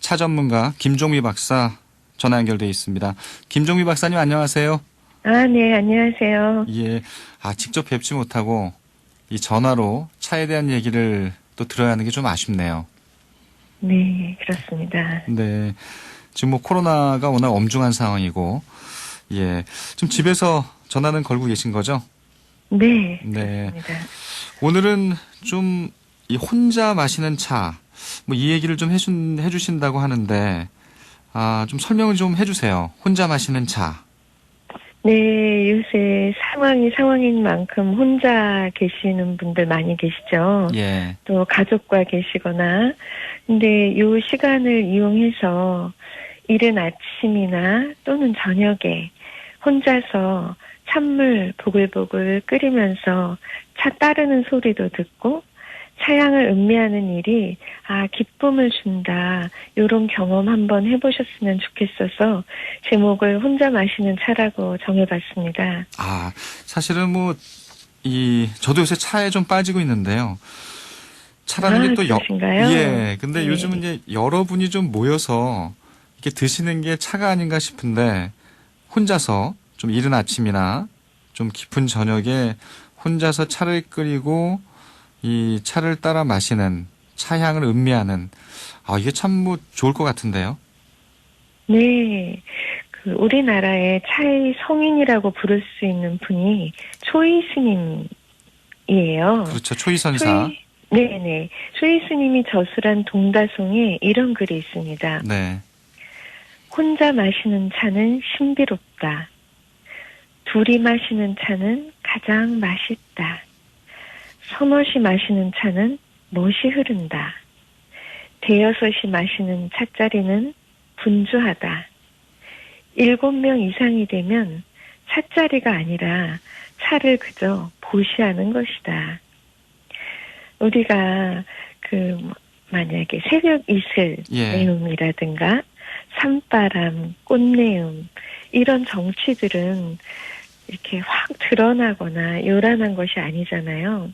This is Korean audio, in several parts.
차 전문가 김종미 박사 전화 연결돼 있습니다. 김종미 박사님 안녕하세요. 네, 안녕하세요. 예, 직접 뵙지 못하고 이 전화로 차에 대한 얘기를 또 들어야 하는 게 좀 아쉽네요. 네, 그렇습니다. 네, 지금 뭐 코로나가 워낙 엄중한 상황이고, 예, 좀 집에서 전화는 걸고 계신 거죠? 네, 네. 그렇습니다. 오늘은 좀 이 혼자 마시는 차, 뭐 이 얘기를 좀 해주신다고 하는데, 좀 설명을 좀 해주세요. 혼자 마시는 차. 네, 요새 상황인 만큼 혼자 계시는 분들 많이 계시죠. 예, 또 가족과 계시거나. 근데 요 시간을 이용해서 이른 아침이나 또는 저녁에 혼자서 찬물 보글보글 끓이면서 차 따르는 소리도 듣고 차향을 음미하는 일이 기쁨을 준다. 요런 경험 한번 해보셨으면 좋겠어서 제목을 혼자 마시는 차라고 정해봤습니다. 사실은 뭐, 저도 요새 차에 좀 빠지고 있는데요. 차라는 게 또 그러신가요? 예, 근데 네. 요즘은 이제 여러분이 좀 모여서 이렇게 드시는 게 차가 아닌가 싶은데, 혼자서 좀 이른 아침이나 좀 깊은 저녁에 혼자서 차를 끓이고 이 차를 따라 마시는 차향을 음미하는 이게 참 뭐 좋을 것 같은데요. 네. 우리나라의 차의 성인이라고 부를 수 있는 분이 초이 스님이에요. 그렇죠. 초이선사. 네네. 초이 스님이 저술한 동다송에 이런 글이 있습니다. 네. 혼자 마시는 차는 신비롭다. 둘이 마시는 차는 가장 맛있다. 서너시 마시는 차는 멋이 흐른다. 대여섯이 마시는 찻자리는 분주하다. 7명 이상이 되면 찻자리가 아니라 차를 그저 보시하는 것이다. 우리가 만약에 새벽 이슬 내음이라든가 산바람, 꽃내음 이런 정취들은 이렇게 확 드러나거나 요란한 것이 아니잖아요.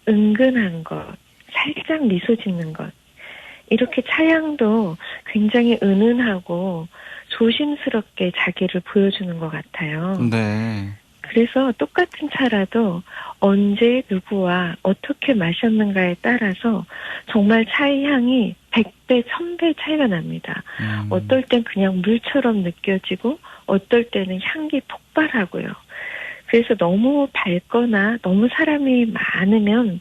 은근한 것, 살짝 미소 짓는 것. 이렇게 차양도 굉장히 은은하고 조심스럽게 자기를 보여주는 것 같아요. 네. 그래서 똑같은 차라도 언제 누구와 어떻게 마셨는가에 따라서 정말 차의 향이 100배, 1000배 차이가 납니다. 어떨 땐 그냥 물처럼 느껴지고 어떨 때는 향기 폭발하고요. 그래서 너무 밝거나 너무 사람이 많으면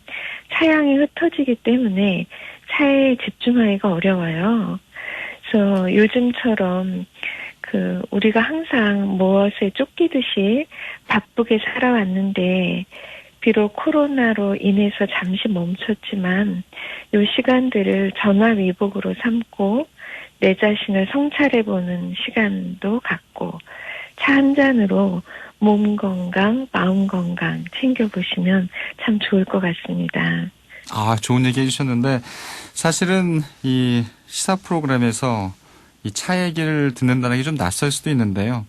차향이 흩어지기 때문에 차에 집중하기가 어려워요. 그래서 요즘처럼 우리가 항상 무엇에 쫓기듯이 바쁘게 살아왔는데 비록 코로나로 인해서 잠시 멈췄지만 이 시간들을 전화위복으로 삼고 내 자신을 성찰해보는 시간도 갖고 차 한 잔으로 몸 건강, 마음 건강 챙겨보시면 참 좋을 것 같습니다. 좋은 얘기 해주셨는데 사실은 이 시사 프로그램에서 이 차 얘기를 듣는다는 게 좀 낯설 수도 있는데요.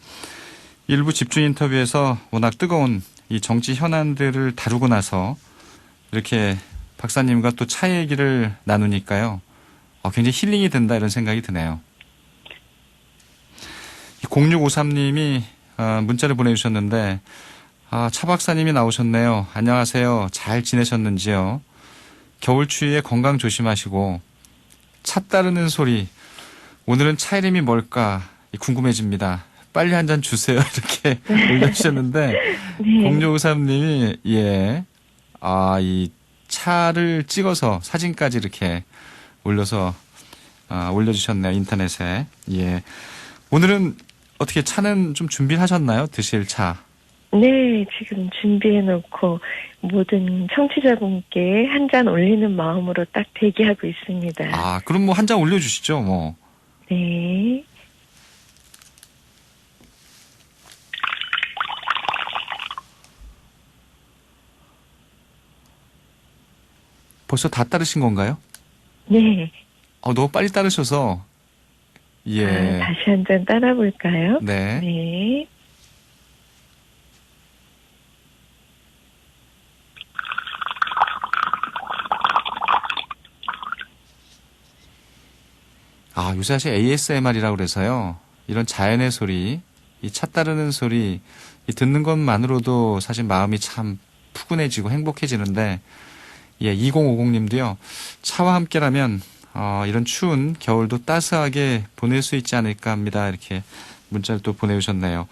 일부 집중 인터뷰에서 워낙 뜨거운 이 정치 현안들을 다루고 나서 이렇게 박사님과 또 차 얘기를 나누니까요. 굉장히 힐링이 된다 이런 생각이 드네요. 0653님이 문자를 보내주셨는데 차 박사님이 나오셨네요. 안녕하세요. 잘 지내셨는지요? 겨울 추위에 건강 조심하시고 차 따르는 소리 오늘은 차 이름이 뭘까 궁금해집니다. 빨리 한 잔 주세요. 이렇게 올려주셨는데 네. 0653님이 이 차를 찍어서 사진까지 이렇게 올려주셨네요. 인터넷에. 예. 오늘은 어떻게 차는 좀 준비하셨나요? 드실 차. 네, 지금 준비해놓고 모든 청취자분께 한 잔 올리는 마음으로 딱 대기하고 있습니다. 그럼 뭐 한 잔 올려주시죠, 뭐. 네. 벌써 다 따르신 건가요? 네. 너무 빨리 따르셔서. 예. 다시 한 잔 따라볼까요? 네. 네. 요새 사실 ASMR이라고 그래서요. 이런 자연의 소리, 이 차 따르는 소리, 이 듣는 것만으로도 사실 마음이 참 푸근해지고 행복해지는데, 예, 2050님도요. 차와 함께라면 이런 추운 겨울도 따스하게 보낼 수 있지 않을까 합니다. 이렇게 문자를 또 보내주셨네요.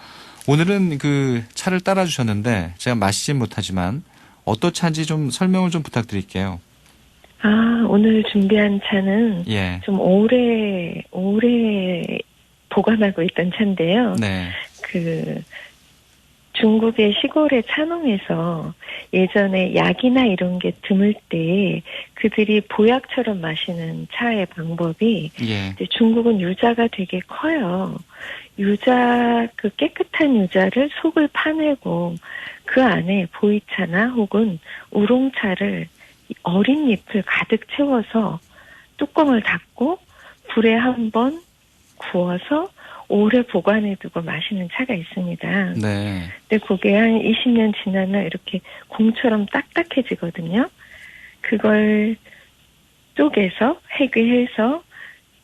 오늘은 그 차를 따라주셨는데 제가 마시진 못하지만 어떤 차인지 좀 설명을 좀 부탁드릴게요. 오늘 준비한 차는 예. 좀 오래 보관하고 있던 차인데요. 네. 중국의 시골의 차농에서 예전에 약이나 이런 게 드물 때 그들이 보약처럼 마시는 차의 방법이 예. 이제 중국은 유자가 되게 커요. 그 깨끗한 유자를 속을 파내고 그 안에 보이차나 혹은 우롱차를 어린 잎을 가득 채워서 뚜껑을 닫고 불에 한번 구워서 오래 보관해두고 마시는 차가 있습니다. 네. 근데 그게 한 20년 지나면 이렇게 공처럼 딱딱해지거든요. 그걸 쪼개서 해귀해서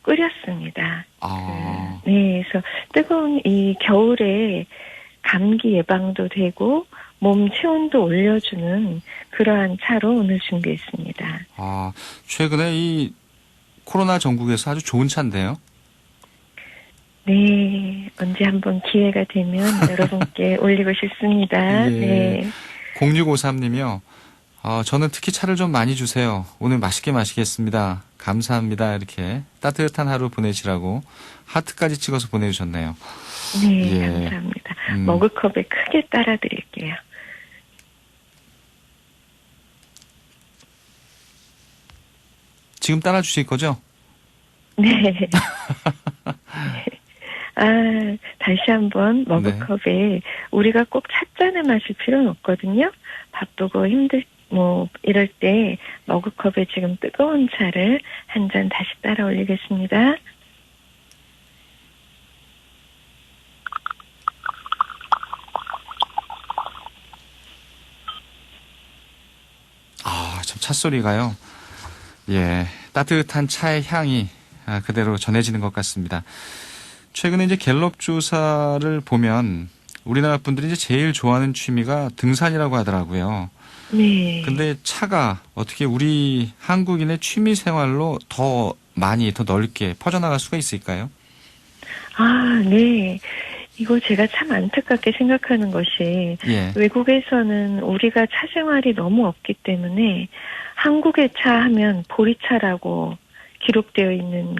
끓였습니다. 네, 그래서 뜨거운 이 겨울에 감기 예방도 되고 몸 체온도 올려주는 그러한 차로 오늘 준비했습니다. 최근에 이 코로나 전국에서 아주 좋은 차인데요. 네, 언제 한번 기회가 되면 여러분께 올리고 싶습니다. 예. 네. 0653님이요. 저는 특히 차를 좀 많이 주세요. 오늘 맛있게 마시겠습니다. 감사합니다. 이렇게 따뜻한 하루 보내시라고 하트까지 찍어서 보내주셨네요. 네, 예. 감사합니다. 머그컵에 크게 따라 드릴게요. 지금 따라 주실 거죠? 네. 다시 한번 머그컵에 우리가 꼭 찻잔을 마실 필요는 없거든요. 바쁘고 이럴 때 머그컵에 지금 뜨거운 차를 한 잔 다시 따라 올리겠습니다. 참 찻소리가요. 예, 따뜻한 차의 향이 그대로 전해지는 것 같습니다. 최근에 이제 갤럽 조사를 보면 우리나라 분들이 이제 제일 좋아하는 취미가 등산이라고 하더라고요. 네. 근데 차가 어떻게 우리 한국인의 취미 생활로 더 많이, 더 넓게 퍼져나갈 수가 있을까요? 네. 이거 제가 참 안타깝게 생각하는 것이 예. 외국에서는 우리가 차 생활이 너무 없기 때문에 한국의 차 하면 보리차라고 기록되어 있는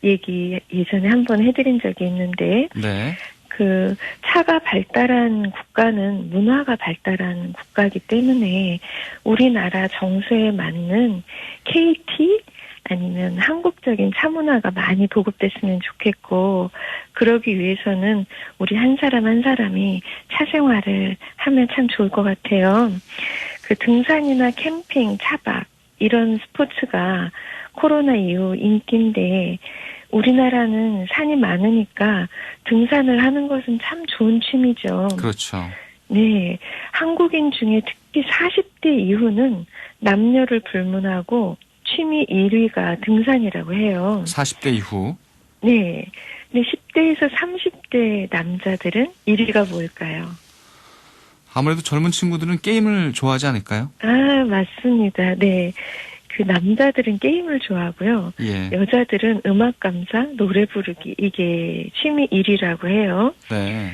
얘기 예전에 한번 해드린 적이 있는데 네. 그 차가 발달한 국가는 문화가 발달한 국가이기 때문에 우리나라 정서에 맞는 KT 아니면 한국적인 차 문화가 많이 보급됐으면 좋겠고 그러기 위해서는 우리 한 사람 한 사람이 차 생활을 하면 참 좋을 것 같아요. 그 등산이나 캠핑, 차박 이런 스포츠가 코로나 이후 인기인데 우리나라는 산이 많으니까 등산을 하는 것은 참 좋은 취미죠. 그렇죠. 네. 한국인 중에 특히 40대 이후는 남녀를 불문하고 취미 1위가 등산이라고 해요. 40대 이후? 네. 근데 10대에서 30대 남자들은 1위가 뭘까요? 아무래도 젊은 친구들은 게임을 좋아하지 않을까요? 맞습니다. 네. 그 남자들은 게임을 좋아하고요. 예. 여자들은 음악 감상, 노래 부르기 이게 취미 1위라고 해요. 네.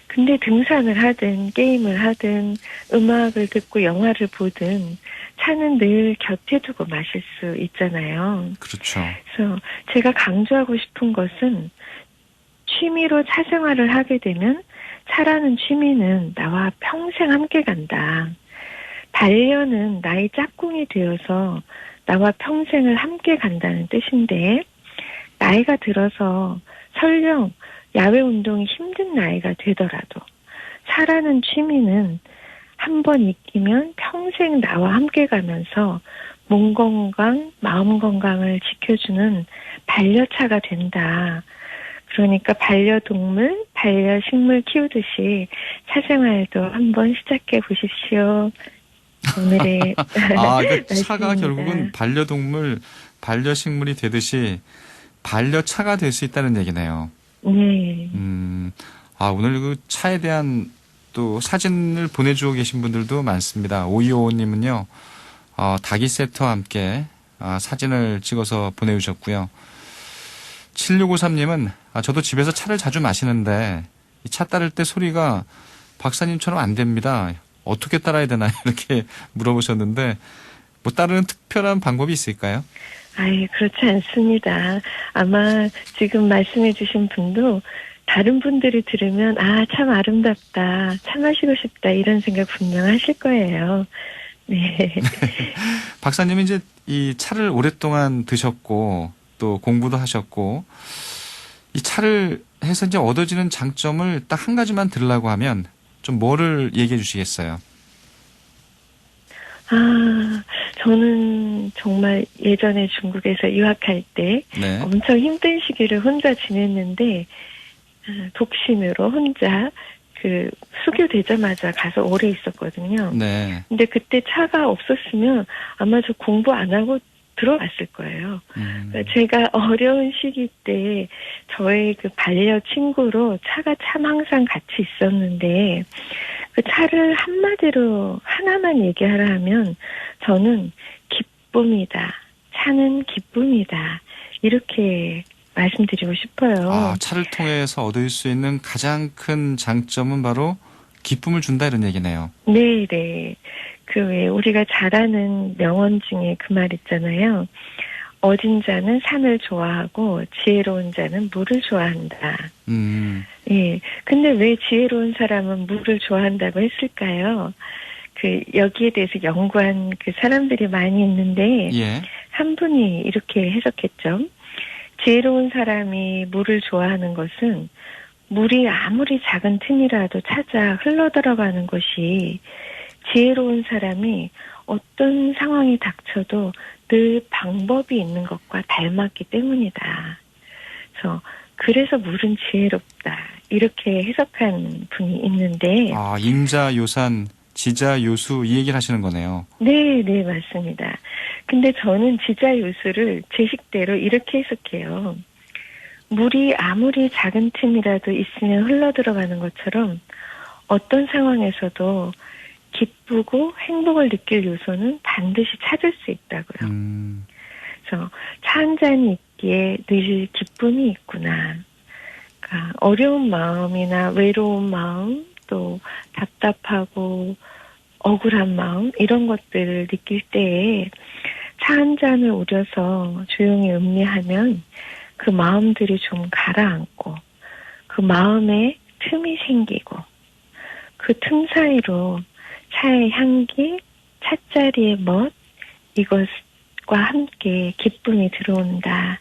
근데 등산을 하든 게임을 하든 음악을 듣고 영화를 보든 차는 늘 곁에 두고 마실 수 있잖아요. 그렇죠. 그래서 제가 강조하고 싶은 것은 취미로 차 생활을 하게 되면 차라는 취미는 나와 평생 함께 간다. 반려는 나의 짝꿍이 되어서 나와 평생을 함께 간다는 뜻인데 나이가 들어서 설령 야외 운동이 힘든 나이가 되더라도 차라는 취미는 한번 익히면 평생 나와 함께 가면서 몸 건강, 마음 건강을 지켜주는 반려차가 된다. 그러니까 반려동물, 반려식물 키우듯이 차 생활도 한번 시작해 보십시오. 오늘의 그러니까 차가 결국은 반려동물, 반려식물이 되듯이 반려차가 될 수 있다는 얘기네요. 네. 오늘 그 차에 대한 또 사진을 보내주고 계신 분들도 많습니다. 5255님은요, 닭이 세트와 함께 사진을 찍어서 보내주셨고요. 7653님은 저도 집에서 차를 자주 마시는데 이 차 따를 때 소리가 박사님처럼 안 됩니다. 어떻게 따라야 되나요? 이렇게 물어보셨는데 뭐 따르는 특별한 방법이 있을까요? 아예 그렇지 않습니다. 아마 지금 말씀해 주신 분도 다른 분들이 들으면 참 아름답다, 차 마시고 싶다 이런 생각 분명 하실 거예요. 네. 박사님은 이제 이 차를 오랫동안 드셨고 또 공부도 하셨고 이 차를 해서 이제 얻어지는 장점을 딱 한 가지만 들으려고 하면 좀 뭐를 얘기해 주시겠어요? 저는 정말 예전에 중국에서 유학할 때 네. 엄청 힘든 시기를 혼자 지냈는데 독신으로 혼자 수교되자마자 가서 오래 있었거든요. 네. 근데 그때 차가 없었으면 아마 저 공부 안 하고 들어왔을 거예요. 그러니까 제가 어려운 시기 때 저의 그 반려 친구로 차가 참 항상 같이 있었는데 그 차를 한마디로 하나만 얘기하라 하면 저는 기쁨이다. 차는 기쁨이다. 이렇게 말씀드리고 싶어요. 차를 통해서 얻을 수 있는 가장 큰 장점은 바로 기쁨을 준다 이런 얘기네요. 네, 네. 왜 우리가 잘 아는 명언 중에 그 말 있잖아요. 어진 자는 산을 좋아하고 지혜로운 자는 물을 좋아한다. 예. 근데 왜 지혜로운 사람은 물을 좋아한다고 했을까요? 여기에 대해서 연구한 그 사람들이 많이 있는데, 예. 한 분이 이렇게 해석했죠. 지혜로운 사람이 물을 좋아하는 것은 물이 아무리 작은 틈이라도 찾아 흘러들어가는 것이 지혜로운 사람이 어떤 상황이 닥쳐도 늘 방법이 있는 것과 닮았기 때문이다. 그래서 물은 지혜롭다. 이렇게 해석한 분이 있는데. 인자, 요산, 지자, 요수 이 얘기를 하시는 거네요. 네, 네, 맞습니다. 근데 저는 지자, 요수를 제 식대로 이렇게 해석해요. 물이 아무리 작은 틈이라도 있으면 흘러들어가는 것처럼 어떤 상황에서도 기쁘고 행복을 느낄 요소는 반드시 찾을 수 있다고요. 그래서 차 한 잔이 있기에 늘 기쁨이 있구나. 그러니까 어려운 마음이나 외로운 마음, 또 답답하고 억울한 마음 이런 것들을 느낄 때에 차 한 잔을 우려서 조용히 음미하면 그 마음들이 좀 가라앉고 그 마음에 틈이 생기고 그 틈 사이로 차의 향기, 찻자리의 멋 이것과 함께 기쁨이 들어온다.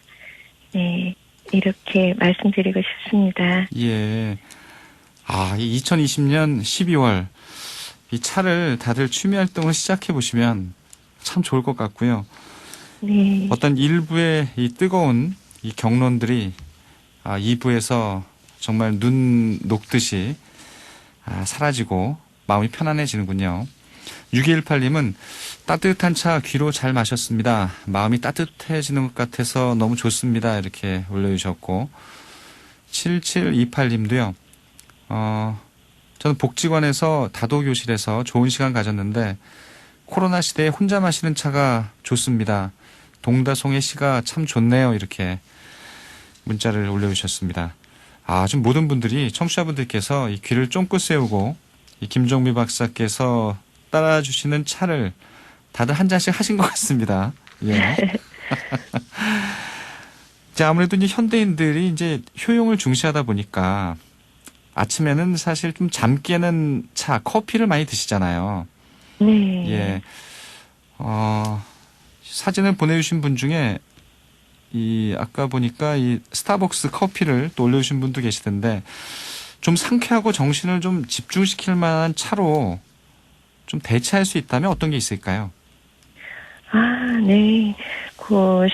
네, 이렇게 말씀드리고 싶습니다. 예. 2020년 12월 이 차를 다들 취미 활동을 시작해 보시면 참 좋을 것 같고요. 네. 어떤 일부의 이 뜨거운 이 경론들이 2부에서 정말 눈 녹듯이 사라지고 마음이 편안해지는군요. 6218님은 따뜻한 차 귀로 잘 마셨습니다. 마음이 따뜻해지는 것 같아서 너무 좋습니다. 이렇게 올려주셨고 7728님도요. 저는 복지관에서 다도교실에서 좋은 시간 가졌는데 코로나 시대에 혼자 마시는 차가 좋습니다. 동다송의 시가 참 좋네요. 이렇게 문자를 올려주셨습니다. 지금 모든 분들이 청취자분들께서 이 귀를 쫑긋 세우고 이 김정미 박사께서 따라주시는 차를 다들 한 잔씩 하신 것 같습니다. 예. 자, 아무래도 이제 현대인들이 이제 효용을 중시하다 보니까 아침에는 사실 좀 잠 깨는 차, 커피를 많이 드시잖아요. 네. 예. 사진을 보내주신 분 중에 아까 보니까 이 스타벅스 커피를 또 올려주신 분도 계시던데 좀 상쾌하고 정신을 좀 집중시킬 만한 차로 좀 대체할 수 있다면 어떤 게 있을까요? 네.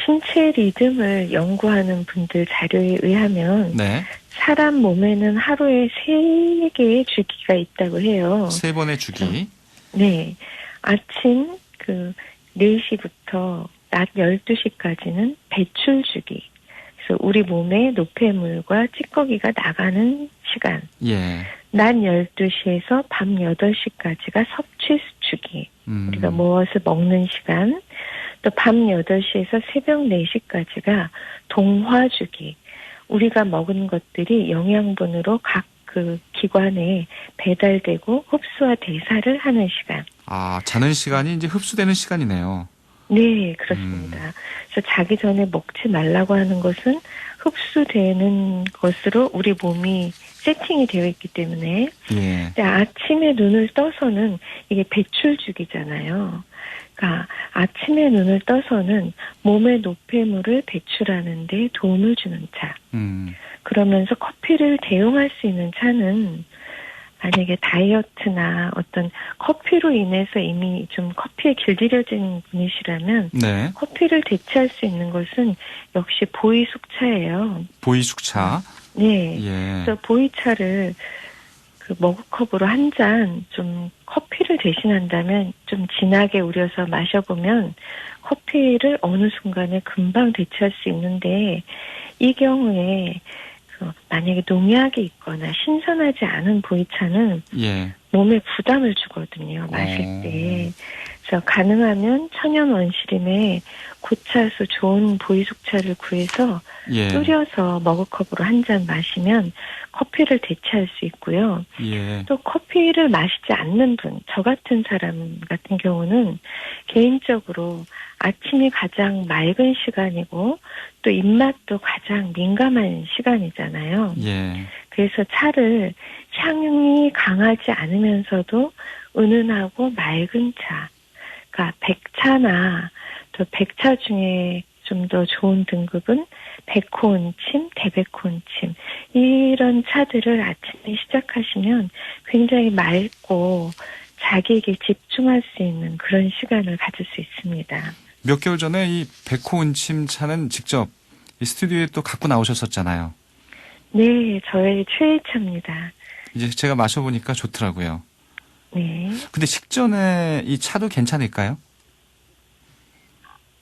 신체 리듬을 연구하는 분들 자료에 의하면 네. 사람 몸에는 하루에 3개의 주기가 있다고 해요. 3번의 주기. 네. 아침 4시부터 낮 12시까지는 배출 주기. 그래서 우리 몸에 노폐물과 찌꺼기가 나가는 시간. 예. 낮 12시에서 밤 8시까지가 섭취 수축이. 우리가 무엇을 먹는 시간. 또 밤 8시에서 새벽 4시까지가 동화주기. 우리가 먹은 것들이 영양분으로 각 그 기관에 배달되고 흡수와 대사를 하는 시간. 아, 자는 시간이 이제 흡수되는 시간이네요. 네, 그렇습니다. 그래서 자기 전에 먹지 말라고 하는 것은 흡수되는 것으로 우리 몸이 세팅이 되어 있기 때문에 예. 근데 아침에 눈을 떠서는 이게 배출주기잖아요. 그러니까 아침에 눈을 떠서는 몸의 노폐물을 배출하는 데 도움을 주는 차. 그러면서 커피를 대용할 수 있는 차는 만약에 다이어트나 어떤 커피로 인해서 이미 좀 커피에 길들여진 분이시라면 네. 커피를 대체할 수 있는 것은 역시 보이숙차예요. 보이숙차. 네. 예. 그래서 보이차를 그 머그컵으로 한 잔 좀 커피를 대신한다면 좀 진하게 우려서 마셔보면 커피를 어느 순간에 금방 대체할 수 있는데 이 경우에 만약에 농약이 있거나 신선하지 않은 보이차는 예. 몸에 부담을 주거든요. 마실 때. 그래서 가능하면 천연 원시림에 고차수 좋은 보이숙차를 구해서 예. 졸여서 머그컵으로 한 잔 마시면 커피를 대체할 수 있고요. 예. 또 커피를 마시지 않는 분, 저 같은 사람 같은 경우는 개인적으로 아침이 가장 맑은 시간이고 또 입맛도 가장 민감한 시간이잖아요. 예. 그래서 차를 향이 강하지 않으면서도 은은하고 맑은 차, 그러니까 백차나 또 백차 중에 좀 더 좋은 등급은 백호은침, 대백호은침 이런 차들을 아침에 시작하시면 굉장히 맑고 자기에게 집중할 수 있는 그런 시간을 가질 수 있습니다. 몇 개월 전에 이 백호은침 차는 직접 이 스튜디오에 또 갖고 나오셨었잖아요. 네, 저의 최애차입니다. 이제 제가 마셔보니까 좋더라고요. 네. 근데 식전에 이 차도 괜찮을까요?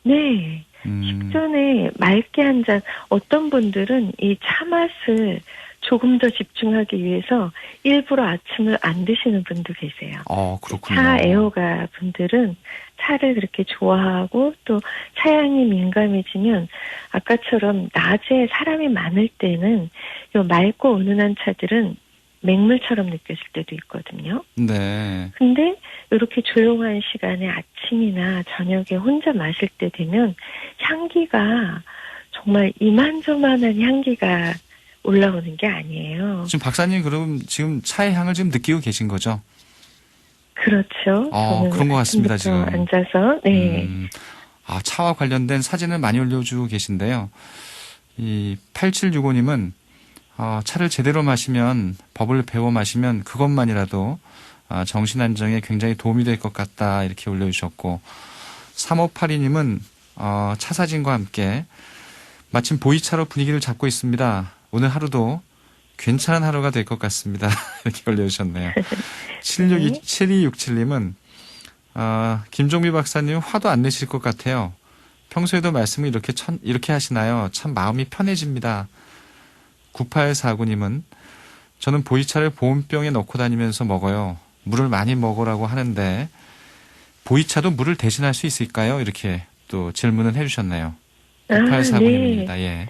네. 식전에 맑게 한 잔, 어떤 분들은 이 차 맛을 조금 더 집중하기 위해서 일부러 아침을 안 드시는 분도 계세요. 그렇군요. 차 애호가 분들은 차를 그렇게 좋아하고 또 차향이 민감해지면 아까처럼 낮에 사람이 많을 때는 요 맑고 은은한 차들은 맹물처럼 느껴질 때도 있거든요. 네. 근데 이렇게 조용한 시간에 아침이나 저녁에 혼자 마실 때 되면 향기가 정말 이만저만한 향기가 올라오는 게 아니에요. 지금 박사님 그럼 지금 차의 향을 지금 느끼고 계신 거죠? 그렇죠. 저는 그런 것 같습니다, 지금. 앉아서, 네. 차와 관련된 사진을 많이 올려주고 계신데요. 이 8765님은 차를 제대로 마시면, 법을 배워 마시면 그것만이라도 정신 안정에 굉장히 도움이 될 것 같다 이렇게 올려주셨고, 3582님은 차 사진과 함께 마침 보이차로 분위기를 잡고 있습니다. 오늘 하루도 괜찮은 하루가 될 것 같습니다. 이렇게 올려주셨네요. 7267님은 김종미 박사님 화도 안 내실 것 같아요. 평소에도 말씀을 이렇게 하시나요? 참 마음이 편해집니다. 9849님은 저는 보이차를 보온병에 넣고 다니면서 먹어요. 물을 많이 먹으라고 하는데 보이차도 물을 대신할 수 있을까요? 이렇게 또 질문을 해주셨네요. 9849님입니다. 네. 예.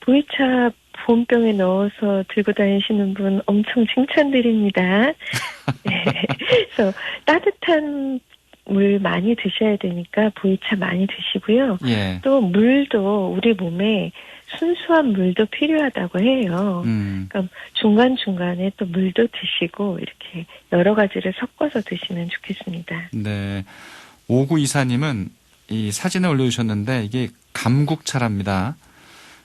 보이차 보온병에 넣어서 들고 다니시는 분 엄청 칭찬드립니다. 네. 그래서 따뜻한 물 많이 드셔야 되니까 보이차 많이 드시고요. 예. 또 물도 우리 몸에 순수한 물도 필요하다고 해요. 그러니까 중간중간에 또 물도 드시고 이렇게 여러 가지를 섞어서 드시면 좋겠습니다. 네. 5924님은 이 사진을 올려주셨는데 이게 감국차랍니다.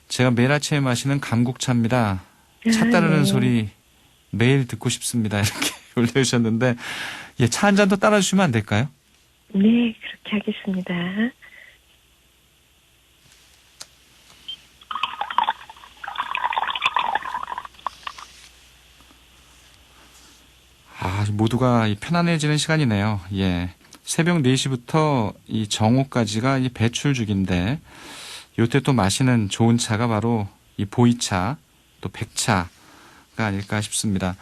제가 매일 아침에 마시는 감국차입니다. 차 따르는 네. 소리 매일 듣고 싶습니다. 이렇게 올려주셨는데 차 한 잔 더 따라주시면 안 될까요? 네, 그렇게 하겠습니다. 모두가 편안해지는 시간이네요. 예. 새벽 4시부터 이 정오까지가 이 배출주기인데 요때 또 마시는 좋은 차가 바로 이 보이차, 또 백차가 아닐까 싶습니다.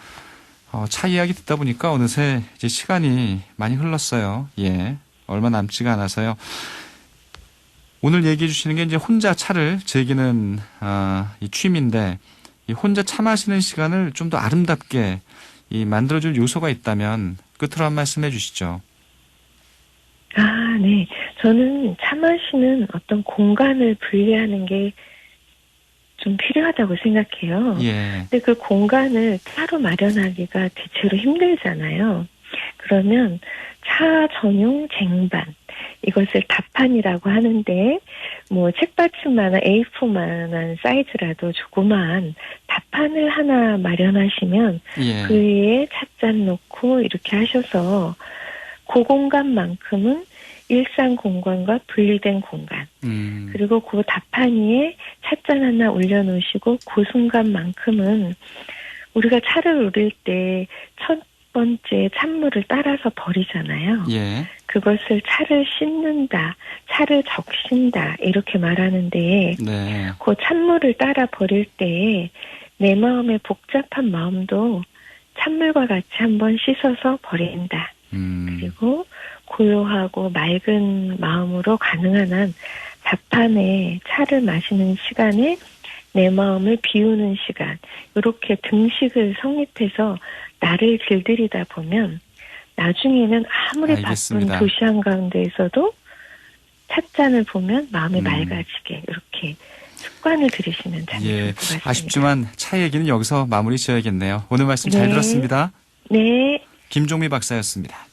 차 이야기 듣다 보니까 어느새 이제 시간이 많이 흘렀어요. 예. 얼마 남지가 않아서요. 오늘 얘기해 주시는 게 이제 혼자 차를 즐기는, 이 취미인데, 이 혼자 차 마시는 시간을 좀 더 아름답게 만들어줄 요소가 있다면 끝으로 한 말씀 해 주시죠. 네. 저는 차 마시는 어떤 공간을 분리하는 게 좀 필요하다고 생각해요. 예. 근데 그 공간을 따로 마련하기가 대체로 힘들잖아요. 그러면 차 전용 쟁반, 이것을 다판이라고 하는데, 뭐 책받침만한 A4만한 사이즈라도 조그마한 다판을 하나 마련하시면 예. 그 위에 찻잔 놓고 이렇게 하셔서 그 공간만큼은 일상 공간과 분리된 공간, 그리고 그 다판 위에 찻잔 하나 올려놓으시고 그 순간만큼은 우리가 차를 우릴 때 첫 번째 찬물을 따라서 버리잖아요. 예. 그것을 차를 씻는다, 차를 적신다 이렇게 말하는데, 네. 그 찬물을 따라 버릴 때 내 마음의 복잡한 마음도 찬물과 같이 한번 씻어서 버린다. 그리고 고요하고 맑은 마음으로 가능한 한 다판에 차를 마시는 시간에 내 마음을 비우는 시간, 이렇게 등식을 성립해서 나를 길들이다 보면 나중에는 아무리 알겠습니다. 바쁜 도시 한가운데에서도 찻잔을 보면 마음이 맑아지게 이렇게 습관을 들이시면 참 좋을 것 같습니다. 아쉽지만 차 얘기는 여기서 마무리 지어야겠네요. 오늘 말씀 잘 네. 들었습니다. 네. 김종미 박사였습니다.